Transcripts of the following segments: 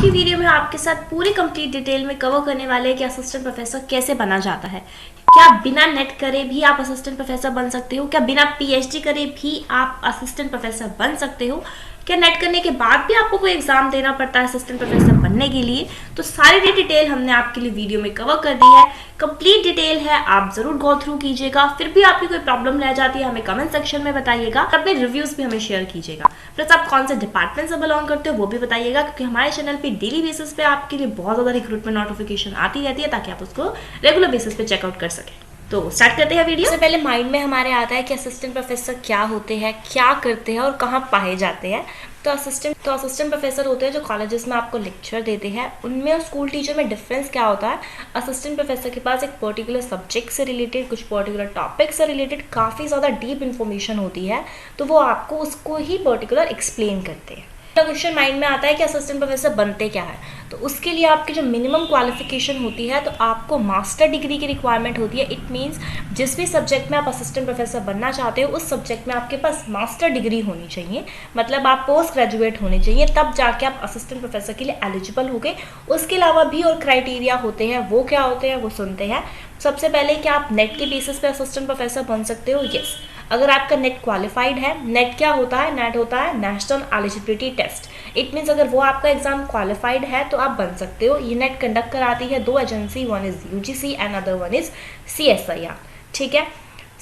की वीडियो में आपके साथ पूरी कंप्लीट डिटेल में कवर करने वाले हैं कि असिस्टेंट प्रोफेसर कैसे बना जाता है। क्या बिना नेट करे भी आप असिस्टेंट प्रोफेसर बन सकते हो? क्या बिना पीएचडी करे भी आप असिस्टेंट प्रोफेसर बन सकते हो? क्या नेट करने के बाद भी आपको कोई एग्जाम देना पड़ता है असिस्टेंट प्रोफेसर बनने के लिए? तो सारी डिटेल हमने आपके लिए वीडियो में कवर कर दी है। कंप्लीट डिटेल है, आप जरूर गो थ्रू कीजिएगा। फिर भी आपकी कोई प्रॉब्लम रह जाती है हमें कमेंट सेक्शन में बताइएगा, अपने रिव्यूज भी हमें शेयर कीजिएगा। प्लस आप कौन से डिपार्टमेंट से बिलोंग करते हो वो भी बताइएगा, क्योंकि हमारे चैनल पे डेली बेसिस पे आपके लिए बहुत ज़्यादा रिक्रूटमेंट नोटिफिकेशन आती रहती है, ताकि आप उसको रेगुलर बेसिस पे चेकआउट कर सकें। तो स्टार्ट करते हैं वीडियो। सबसे पहले माइंड में हमारे आता है कि असिस्टेंट प्रोफेसर क्या होते हैं, क्या करते हैं और कहाँ पाए जाते हैं। तो असिस्टेंट प्रोफेसर होते हैं जो कॉलेजेस में आपको लेक्चर देते हैं। उनमें और स्कूल टीचर में डिफरेंस क्या होता है? असिस्टेंट प्रोफेसर के पास एक पर्टिकुलर सब्जेक्ट से रिलेटेड, कुछ पर्टिकुलर टॉपिक से रिलेटेड काफ़ी ज़्यादा डीप इन्फॉर्मेशन होती है, तो वो आपको उसको ही पर्टिकुलर एक्सप्लेन करते हैं। तो क्वेश्चन माइंड में आता है कि असिस्टेंट प्रोफेसर बनते क्या है, तो उसके लिए आपकी जो मिनिमम क्वालिफिकेशन होती है, तो आपको मास्टर डिग्री की रिक्वायरमेंट होती है। इट मीन्स जिस भी सब्जेक्ट में आप असिस्टेंट प्रोफेसर बनना चाहते हो उस सब्जेक्ट में आपके पास मास्टर डिग्री होनी चाहिए, मतलब आप पोस्ट ग्रेजुएट होने चाहिए, तब जाके आप असिस्टेंट प्रोफेसर के लिए एलिजिबल हो गए। उसके अलावा भी और क्राइटेरिया होते हैं, वो क्या होते हैं वो सुनते हैं। सबसे पहले कि आप नेट के बेसिस पे असिस्टेंट प्रोफेसर बन सकते हो। यस, अगर आपका नेट क्वालिफाइड है। नेट क्या होता है? नेट होता है national eligibility test. It means अगर वो आपका एग्जाम क्वालिफाइड है तो आप बन सकते हो। ये नेट कंडक्ट कराती है दो agency, one is UGC and other one is CSIR. ठीक है,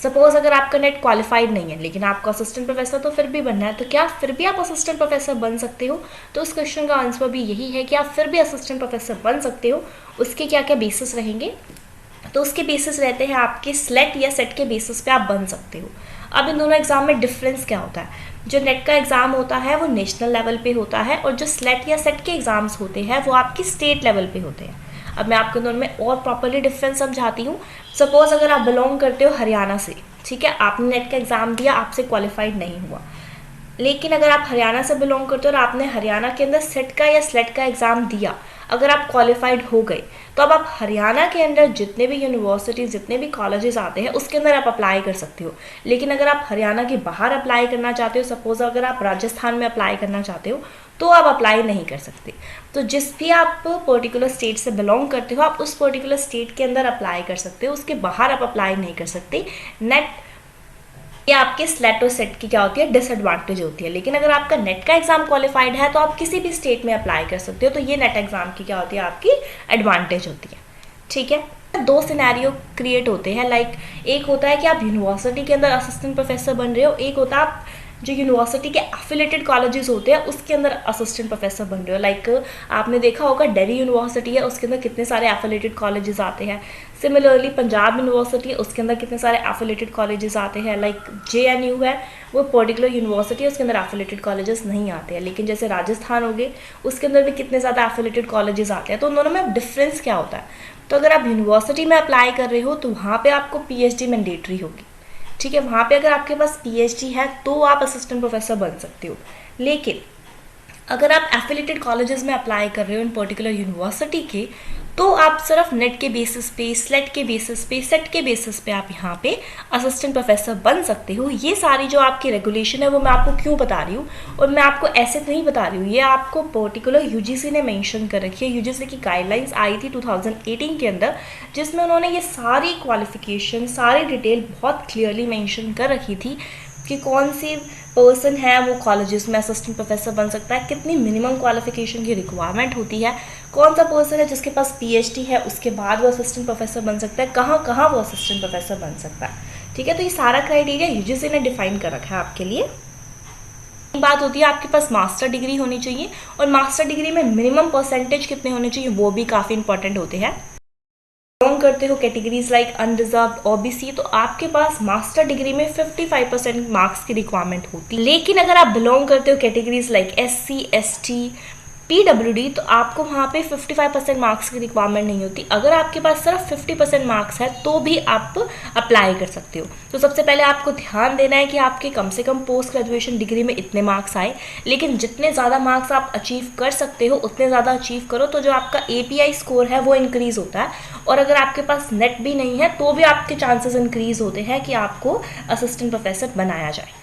सपोज अगर आपका नेट क्वालिफाइड नहीं है लेकिन आपका असिस्टेंट प्रोफेसर तो फिर भी बनना है, तो क्या फिर भी आप असिस्टेंट प्रोफेसर बन सकते हो? तो उस क्वेश्चन का आंसर भी यही है कि आप फिर भी असिस्टेंट प्रोफेसर बन सकते हो। उसके क्या क्या बेसिस रहेंगे? तो उसके बेसिस रहते हैं आपके स्लेट या सेट के बेसिस पे आप बन सकते हो। अब इन दोनों एग्जाम में डिफरेंस क्या होता है? जो नेट का एग्ज़ाम होता है वो नेशनल लेवल पे होता है, और जो स्लेट या सेट के एग्ज़ाम्स होते हैं वो आपकी स्टेट लेवल पे होते हैं। अब मैं आपके दोनों में और प्रॉपरली डिफरेंस समझाती हूँ। सपोज अगर आप बिलोंग करते हो हरियाणा से, ठीक है, आपने नेट का एग्ज़ाम दिया, आपसे क्वालिफाइड नहीं हुआ, लेकिन अगर आप हरियाणा से बिलोंग करते हो और आपने हरियाणा के अंदर सेट का या स्लेट का एग्ज़ाम दिया, अगर आप क्वालिफाइड हो गए, तो अब आप हरियाणा के अंदर जितने भी यूनिवर्सिटी, जितने भी कॉलेजेस आते हैं उसके अंदर आप अप्लाई कर सकते हो। लेकिन अगर आप हरियाणा के बाहर अप्लाई करना चाहते हो, सपोज अगर आप राजस्थान में अप्लाई करना चाहते हो, तो आप अप्लाई नहीं कर सकते। तो जिस भी आप पर्टिकुलर स्टेट से बिलोंग करते हो, आप उस पर्टिकुलर स्टेट के अंदर अप्लाई कर सकते हो, उसके बाहर आप अप्लाई नहीं कर सकते। नेट ये आपके स्लेट और सेट की क्या होती है? डिसएडवांटेज होती है। लेकिन अगर आपका नेट का एग्जाम क्वालिफाइड है तो आप किसी भी स्टेट में अप्लाई कर सकते हो, तो ये नेट एग्जाम की क्या होती है? आपकी एडवांटेज होती है। ठीक है, दो सिनेरियो क्रिएट होते हैं। लाइक एक होता है कि आप यूनिवर्सिटी के अंदर असिस्टेंट प्रोफेसर बन रहे हो, एक होता है आप जो यूनिवर्सिटी के एफिलेटेड कॉलेजेस होते हैं उसके अंदर असिस्टेंट प्रोफेसर बन रहे हो। लाइक आपने देखा होगा दिल्ली यूनिवर्सिटी है, उसके अंदर कितने सारे एफिलेटेड कॉलेजेस आते हैं। सिमिलरली पंजाब यूनिवर्सिटी है, उसके अंदर कितने सारे एफिलेटेड कॉलेजेस आते हैं। लाइक जेएनयू है, वो पर्टिकुलर यूनिवर्सिटी है, उसके अंदर एफिलेटेड कॉलेजेस नहीं आते हैं। लेकिन जैसे राजस्थान हो गए, उसके अंदर भी कितने ज़्यादा एफिलेटेड कॉलेजेस आते हैं। तो उन दोनों में डिफरेंस क्या होता है? तो अगर आप यूनिवर्सिटी में अप्लाई कर रहे हो तो वहाँ पे आपको पीएचडी मैंडेटरी होगी। ठीक है, वहाँ पे अगर आपके पास पीएचडी है तो आप असिस्टेंट प्रोफेसर बन सकते हो। लेकिन अगर आप एफिलेटेड कॉलेजेस में अप्लाई कर रहे हो इन पर्टिकुलर यूनिवर्सिटी के, तो आप सिर्फ नेट के बेसिस पे, स्लेट के बेसिस पे, सेट के बेसिस पे आप यहाँ पे असिस्टेंट प्रोफेसर बन सकते हो। ये सारी जो आपकी रेगुलेशन है वो मैं आपको क्यों बता रही हूँ, और मैं आपको ऐसे नहीं बता रही हूँ, ये आपको पर्टिकुलर यूजीसी ने मेंशन कर रखी है। यूजीसी की गाइडलाइंस आई थी 2018 के अंदर, जिसमें उन्होंने ये सारी क्वालिफिकेशन, सारी डिटेल बहुत क्लियरली मेंशन कर रखी थी कि कौन सी पर्सन है वो कॉलेजेस में असिस्टेंट प्रोफेसर बन सकता है, कितनी मिनिमम क्वालिफिकेशन की रिक्वायरमेंट होती है, कौन सा पर्सन है जिसके पास पीएचडी है उसके बाद वो असिस्टेंट प्रोफेसर बन सकता है, कहाँ कहाँ वो असिस्टेंट प्रोफेसर बन सकता है। ठीक है, तो ये सारा क्राइटेरिया यूजीसी ने डिफाइन कर रखा है आपके लिए। बात होती है आपके पास मास्टर डिग्री होनी चाहिए, और मास्टर डिग्री में मिनिमम परसेंटेज कितने होने चाहिए वो भी काफ़ी इंपॉर्टेंट होते हैं। बिलोंग करते हो कैटेगरीज लाइक अनरिजर्व, ओबीसी, तो आपके पास मास्टर डिग्री में 55% मार्क्स की रिक्वायरमेंट होती है। लेकिन अगर आप बिलोंग करते हो categories like SC, ST, PWD, तो आपको वहाँ पे 55% मार्क्स की रिक्वायरमेंट नहीं होती। अगर आपके पास सिर्फ 50% मार्क्स है तो भी आप अप्लाई कर सकते हो। तो सबसे पहले आपको ध्यान देना है कि आपके कम से कम पोस्ट ग्रेजुएशन डिग्री में इतने मार्क्स आए, लेकिन जितने ज़्यादा मार्क्स आप अचीव कर सकते हो उतने ज़्यादा अचीव करो, तो जो आपका एपीआई स्कोर है वो इंक्रीज़ होता है। और अगर आपके पास नेट भी नहीं है तो भी आपके चांसेस इंक्रीज़ होते हैं कि आपको असिस्टेंट प्रोफेसर बनाया जाए।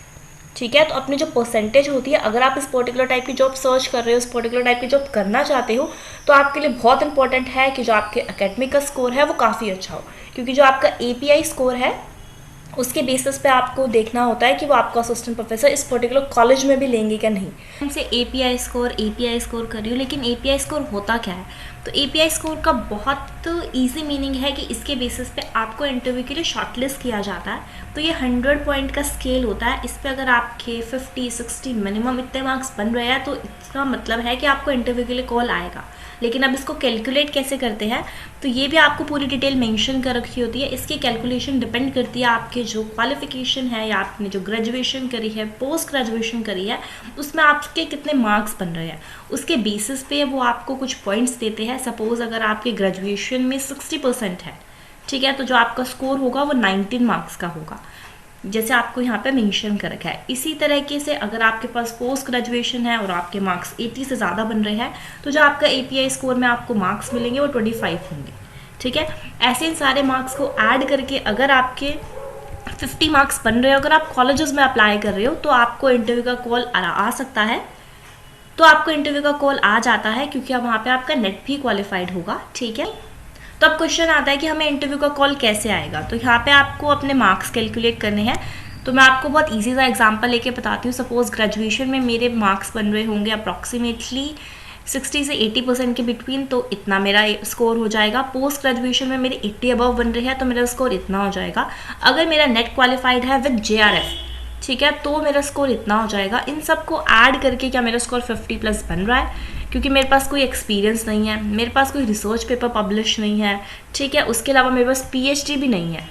ठीक है। तो अपनी जो परसेंटेज होती है, अगर आप इस पर्टिकुलर टाइप की जॉब सर्च कर रहे हो, इस पर्टिकुलर टाइप की जॉब करना चाहते हो, तो आपके लिए बहुत इंपॉर्टेंट है कि जो आपके एकेडमिक का स्कोर है वो काफ़ी अच्छा हो, क्योंकि जो आपका API स्कोर है उसके बेसिस पे आपको देखना होता है कि वो आपका असिस्टेंट प्रोफेसर इस पर्टिकुलर कॉलेज में भी लेंगे क्या नहीं। हमसे API स्कोर कर रही हूँ, लेकिन API स्कोर होता क्या है? तो API स्कोर का बहुत इजी मीनिंग है कि इसके बेसिस पे आपको इंटरव्यू के लिए शॉर्टलिस्ट किया जाता है। तो ये 100 पॉइंट का स्केल होता है। इस पर अगर आपके 50-60 मिनिमम इतने मार्क्स बन रहे हैं तो इसका मतलब है कि आपको इंटरव्यू के लिए कॉल आएगा। लेकिन अब इसको कैलकुलेट कैसे करते हैं, तो ये भी आपको पूरी डिटेल मेंशन कर रखी होती है। इसकी कैलकुलेशन डिपेंड करती है आपके जो क्वालिफिकेशन है या आपने जो ग्रेजुएशन करी है, पोस्ट ग्रेजुएशन करी है, उसमें आपके कितने मार्क्स बन रहे हैं, उसके बेसिस पे वो आपको कुछ पॉइंट्स देते हैं। सपोज अगर आपके ग्रेजुएशन में 60% है, ठीक है, तो जो आपका स्कोर होगा वो 19 मार्क्स का होगा, जैसे आपको यहाँ पे मेंशन कर रखा है। इसी तरीके से अगर आपके पास पोस्ट ग्रेजुएशन है और आपके मार्क्स 80 से ज़्यादा बन रहे हैं, तो जो आपका API स्कोर में आपको मार्क्स मिलेंगे वो 25 होंगे, ठीक है। ऐसे इन सारे मार्क्स को ऐड करके अगर आपके 50 मार्क्स बन रहे हो, अगर आप कॉलेजेस में अप्लाई कर रहे हो, तो आपको इंटरव्यू का कॉल आ सकता है। तो आपको इंटरव्यू का कॉल आ जाता है क्योंकि अब वहाँ पे आपका नेट भी क्वालिफाइड होगा, ठीक है। तो अब क्वेश्चन आता है कि हमें इंटरव्यू का कॉल कैसे आएगा। तो यहाँ पे आपको अपने मार्क्स कैलकुलेट करने हैं। तो मैं आपको बहुत इजी सा एग्जांपल लेके बताती हूँ। सपोज ग्रेजुएशन में मेरे मार्क्स बन रहे होंगे अप्रॉक्सीमेटली 60 से 80% के बिटवीन, तो इतना मेरा स्कोर हो जाएगा। पोस्ट ग्रेजुएशन में मेरे 80 अबव बन रहे हैं तो मेरा स्कोर इतना हो जाएगा। अगर मेरा नेट क्वालिफाइड है विद JRF, ठीक है, तो मेरा स्कोर इतना हो जाएगा। इन सबको ऐड करके क्या मेरा स्कोर 50+ बन रहा है, क्योंकि मेरे पास कोई एक्सपीरियंस नहीं है, मेरे पास कोई रिसर्च पेपर पब्लिश नहीं है, ठीक है, उसके अलावा मेरे पास PhD भी नहीं है।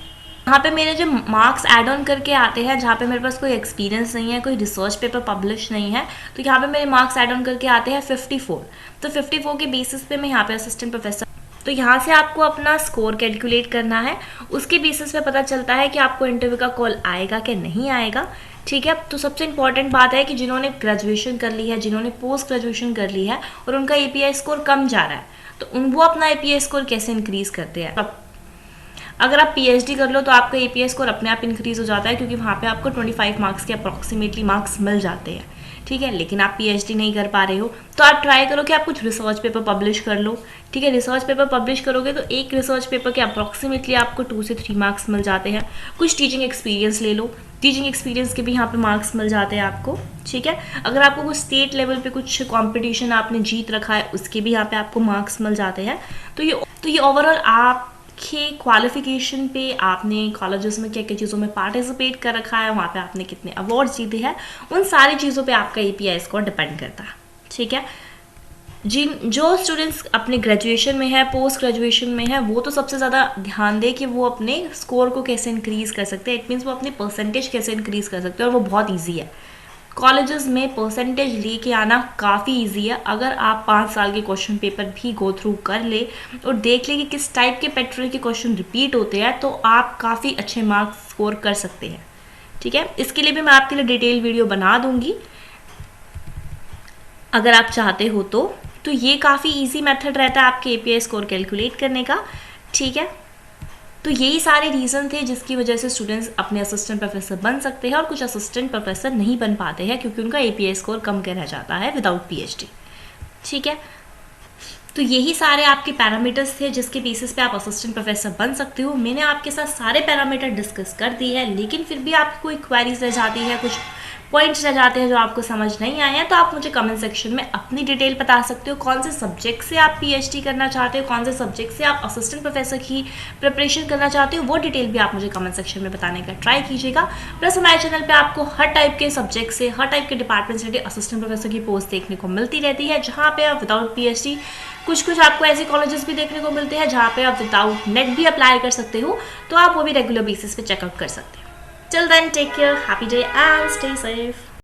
यहाँ पे मेरे जो मार्क्स ऐड ऑन करके आते हैं, जहाँ पे मेरे पास कोई एक्सपीरियंस नहीं है, कोई रिसर्च पेपर पब्लिश नहीं है, तो यहाँ पे मेरे मार्क्स ऐड ऑन करके आते हैं 54। तो 54 के बेसिस पे मैं यहाँ पे असिस्टेंट प्रोफेसर, तो यहाँ से आपको अपना स्कोर कैलकुलेट करना है। उसके बेसिस पे पता चलता है कि आपको इंटरव्यू का कॉल आएगा कि नहीं आएगा, ठीक है। तो सबसे इंपॉर्टेंट बात है कि जिन्होंने ग्रेजुएशन कर ली है, जिन्होंने पोस्ट ग्रेजुएशन कर ली है और उनका API स्कोर कम जा रहा है, तो वो अपना API स्कोर कैसे इंक्रीज करते हैं। अगर आप PhD कर लो तो आपका API स्कोर अपने आप इंक्रीज हो जाता है, क्योंकि वहाँ पे आपको 25 मार्क्स के अप्रॉक्सीमेटली मार्क्स मिल जाते हैं, ठीक है। लेकिन आप PhD नहीं कर पा रहे हो तो आप ट्राई करो कि आप कुछ रिसर्च पेपर पब्लिश कर लो, ठीक है। रिसर्च पेपर पब्लिश करोगे तो एक रिसर्च पेपर के अप्रॉक्सीमेटली आपको 2 से 3 मार्क्स मिल जाते हैं। कुछ टीचिंग एक्सपीरियंस ले लो, टीचिंग एक्सपीरियंस के भी यहाँ पे मार्क्स मिल जाते हैं आपको, ठीक है। अगर आपको कुछ स्टेट लेवल पे कुछ कंपटीशन आपने जीत रखा है, उसके भी यहाँ पे आपको मार्क्स मिल जाते हैं। तो ये ओवरऑल आपके क्वालिफिकेशन पे, आपने कॉलेजेस में क्या क्या चीज़ों में पार्टिसिपेट कर रखा है, वहाँ पे आपने कितने अवार्ड जीते हैं, उन सारी चीज़ों पे आपका API स्कोर डिपेंड करता है, ठीक है। जो स्टूडेंट्स अपने ग्रेजुएशन में है, पोस्ट ग्रेजुएशन में है, वो तो सबसे ज़्यादा ध्यान दे कि वो अपने स्कोर को कैसे इंक्रीज़ कर सकते हैं। इट मीन्स वो अपनी परसेंटेज कैसे इंक्रीज़ कर सकते हैं, और वो बहुत ईजी है। कॉलेजेस में परसेंटेज लेके आना काफ़ी इजी है। अगर आप 5 साल के क्वेश्चन पेपर भी गो थ्रू कर ले और देख ले कि किस टाइप के पैटर्न के क्वेश्चन रिपीट होते हैं, तो आप काफ़ी अच्छे मार्क्स स्कोर कर सकते हैं, ठीक है। इसके लिए भी मैं आपके लिए डिटेल वीडियो बना दूंगी अगर आप चाहते हो तो ये काफ़ी इजी मेथड रहता है आपके API स्कोर कैलकुलेट करने का, ठीक है। तो यही सारे रीज़न थे जिसकी वजह से स्टूडेंट्स अपने असिस्टेंट प्रोफेसर बन सकते हैं, और कुछ असिस्टेंट प्रोफेसर नहीं बन पाते हैं क्योंकि उनका API स्कोर कम रह जाता है विदाउट PhD, ठीक है। तो यही सारे आपके पैरामीटर्स थे जिसके बेसिस पे आप असिस्टेंट प्रोफेसर बन सकते हो। मैंने आपके साथ सारे पैरामीटर डिस्कस कर दिए हैं, लेकिन फिर भी आपको कोई क्वेरीज रह जाती है, कुछ पॉइंट्स रह जाते हैं जो आपको समझ नहीं आए हैं, तो आप मुझे कमेंट सेक्शन में अपनी डिटेल बता सकते हो। कौन से सब्जेक्ट से आप PhD करना चाहते हो, कौन से सब्जेक्ट से आप असिस्टेंट प्रोफेसर की प्रिपरेशन करना चाहते हो, वो डिटेल भी आप मुझे कमेंट सेक्शन में बताने का ट्राई कीजिएगा। प्लस हमारे चैनल पे आपको हर टाइप के सब्जेक्ट से, हर टाइप के डिपार्टमेंट से असिस्टेंट प्रोफेसर की पोस्ट देखने को मिलती रहती है, जहाँ पे आप विदाउट PhD, कुछ आपको ऐसे कॉलेजेस भी देखने को मिलते हैं जहाँ पे आप विदाउट नेट भी अप्लाई कर सकते हो, तो आप वो भी रेगुलर बेसिस पे चेकआउट कर सकते हो। Till then take care, happy day and stay safe.